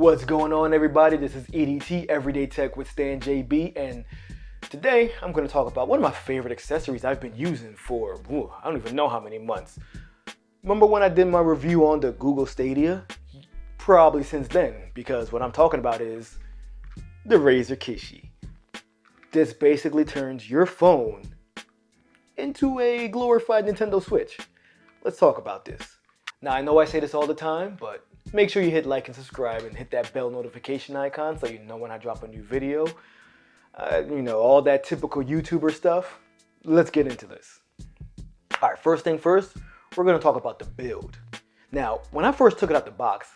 What's going on, everybody? This is EDT, Everyday Tech with Stan JB, and today I'm going to talk about one of my favorite accessories I've been using for, I don't even know how many months. Remember when I did my review on the Google Stadia? Probably since then, because what I'm talking about is the Razer Kishi. This basically turns your phone into a glorified Nintendo Switch. Let's talk about this. Now, I know I say this all the time, but make sure you hit like and subscribe and hit that bell notification icon so you know when I drop a new video. All that typical YouTuber stuff. Let's get into this. All right, first thing first, we're going to talk about the build. Now, when I first took it out the box,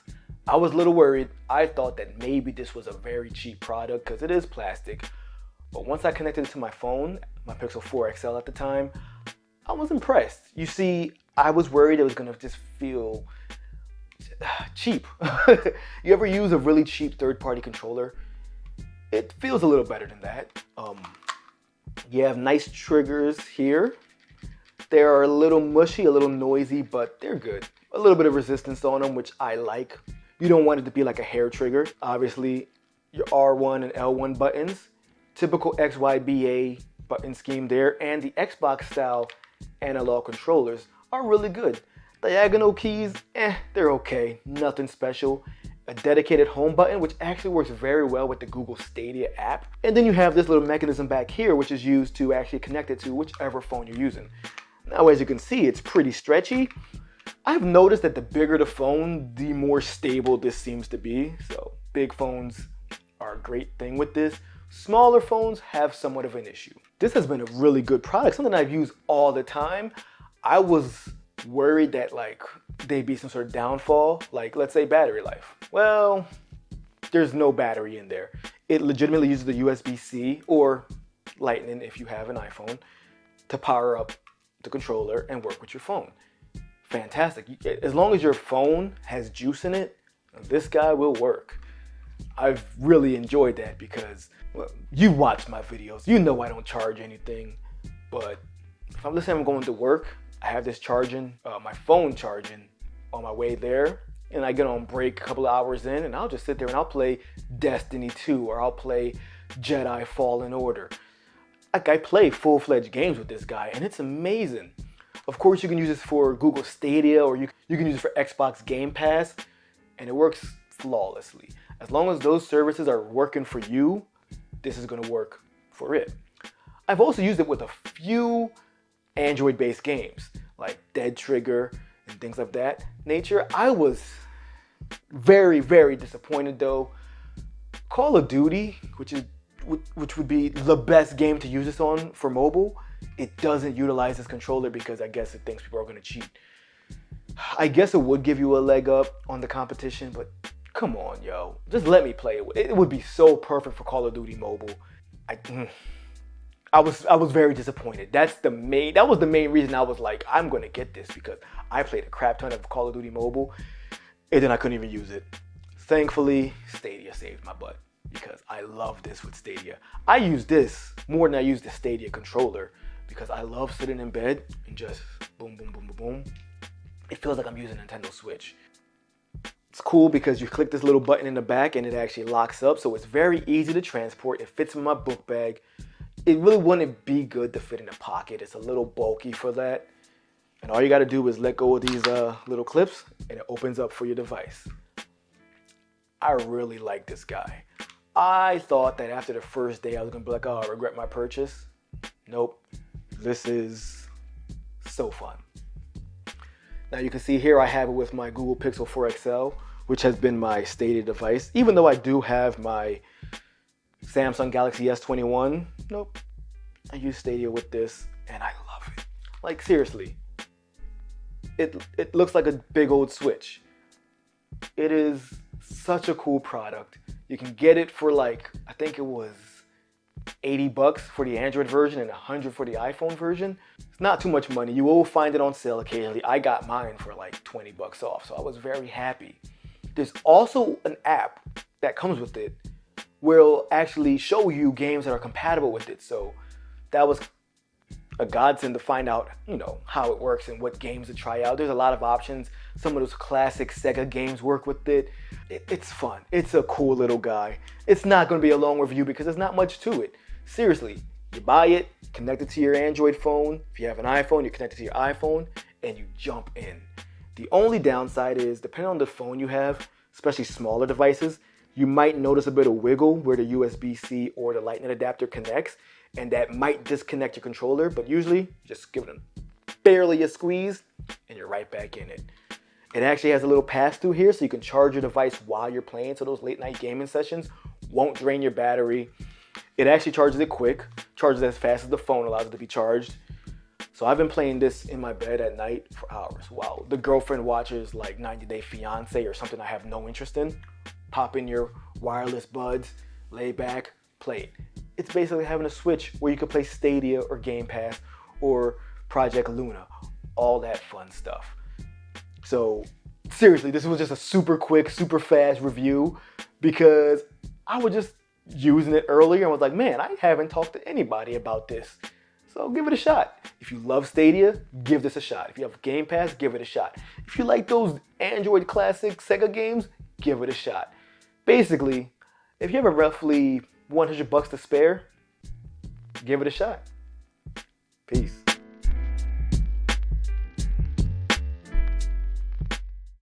I was a little worried. I thought that maybe this was a very cheap product because it is plastic. But once I connected it to my phone, my Pixel 4 XL at the time, I was impressed. You see, I was worried it was going to just feel cheap. You ever use a really cheap third-party controller? It feels a little better than that. You have nice triggers here. They are a little mushy, a little noisy, but they're good. A little bit of resistance on them, which I like. You don't want it to be like a hair trigger. Obviously, your R1 and L1 buttons, typical XYBA button scheme there, and the Xbox style analog controllers are really good. Diagonal keys, they're okay, nothing special. A dedicated home button, which actually works very well with the Google Stadia app. And then you have this little mechanism back here, which is used to actually connect it to whichever phone you're using. Now, as you can see, it's pretty stretchy. I've noticed that the bigger the phone, the more stable this seems to be. So big phones are a great thing with this. Smaller phones have somewhat of an issue. This has been a really good product, something I've used all the time. I was worried that there'd be some sort of downfall, like let's say battery life. Well, there's no battery in there. It legitimately uses the USB-C or Lightning if you have an iPhone to power up the controller and work with your phone. Fantastic. As long as your phone has juice in it, this guy will work. I've really enjoyed that because, well, you watch my videos. You know I don't charge anything, but if I'm going to work, I have this charging, my phone charging on my way there, and I get on break a couple of hours in, and I'll just sit there and I'll play Destiny 2 or I'll play Jedi Fallen Order. I play full-fledged games with this guy, and it's amazing. Of course, you can use this for Google Stadia or you can use it for Xbox Game Pass, and it works flawlessly. As long as those services are working for you, this is going to work for it. I've also used it with a few Android-based games like Dead Trigger and things of that nature. I was very, very disappointed though. Call of Duty, which would be the best game to use this on for mobile, it doesn't utilize this controller because I guess it thinks people are going to cheat. I guess it would give you a leg up on the competition, but come on, yo. Just let me play it. It would be so perfect for Call of Duty mobile. I was very disappointed. That was the main reason I was like, I'm going to get this because I played a crap ton of Call of Duty mobile and then I couldn't even use it. Thankfully, Stadia saved my butt because I love this with Stadia. I use this more than I use the Stadia controller because I love sitting in bed and just boom, boom, boom, boom, boom. It feels like I'm using a Nintendo Switch. It's cool because you click this little button in the back and it actually locks up, so it's very easy to transport. It fits in my book bag. It really wouldn't be good to fit in a pocket. It's a little bulky for that. And all you got to do is let go of these little clips and it opens up for your device. I really like this guy. I thought that after the first day I was going to be like, oh, I regret my purchase. Nope. This is so fun. Now you can see here I have it with my Google Pixel 4 XL, which has been my Stadia device. Even though I do have my Samsung Galaxy S21, nope. I use Stadia with this and I love it. Like seriously, it looks like a big old Switch. It is such a cool product. You can get it for I think it was $80 for the Android version and $100 for the iPhone version. It's not too much money. You will find it on sale occasionally. I got mine for $20 off, so I was very happy. There's also an app that comes with it where it'll actually show you games that are compatible with it. So that was a godsend to find out, how it works and what games to try out. There's a lot of options. Some of those classic Sega games work with it. It's fun. It's a cool little guy. It's not going to be a long review because there's not much to it. Seriously, you buy it, connect it to your Android phone. If you have an iPhone, you connect it to your iPhone, and you jump in. The only downside is, depending on the phone you have, especially smaller devices, you might notice a bit of wiggle where the USB-C or the Lightning adapter connects, and that might disconnect your controller, but usually just give it barely a squeeze and you're right back in it. It actually has a little pass-through here so you can charge your device while you're playing, so those late night gaming sessions won't drain your battery. It actually charges it quick, charges as fast as the phone allows it to be charged. So I've been playing this in my bed at night for hours. Wow, the girlfriend watches like 90 Day Fiance or something I have no interest in. Pop in your wireless buds, lay back, play it. It's basically having a Switch where you can play Stadia or Game Pass or Project Luna, all that fun stuff. So seriously, this was just a super quick, super fast review because I was just using it earlier and was like, man, I haven't talked to anybody about this. So give it a shot. If you love Stadia, give this a shot. If you have Game Pass, give it a shot. If you like those Android classic Sega games, give it a shot. Basically, if you have a roughly $100 to spare, give it a shot. Peace.